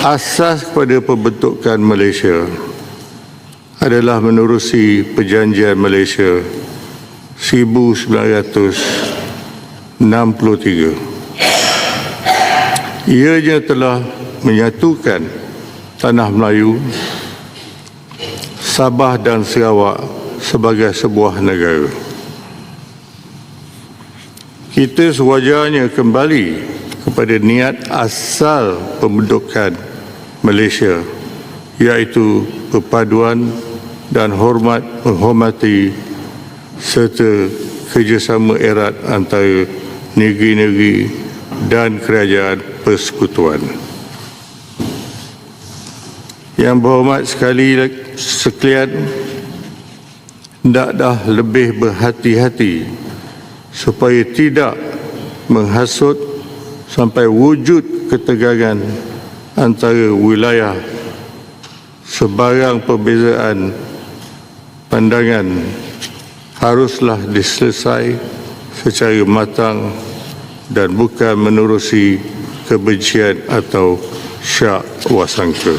Asas kepada pembentukan Malaysia adalah menerusi Perjanjian Malaysia 1963. Ianya telah menyatukan tanah Melayu, Sabah dan Sarawak sebagai sebuah negara. Kita sewajarnya kembali kepada niat asal pembentukan Malaysia, iaitu perpaduan dan menghormati serta kerjasama erat antara negeri-negeri dan kerajaan persekutuan. Yang berhormat sekalian, hendaklah lebih berhati-hati supaya tidak menghasut sampai wujud ketegangan antara wilayah. Sebarang perbezaan pandangan haruslah diselesai secara matang dan bukan menerusi kebencian atau syak wasangka.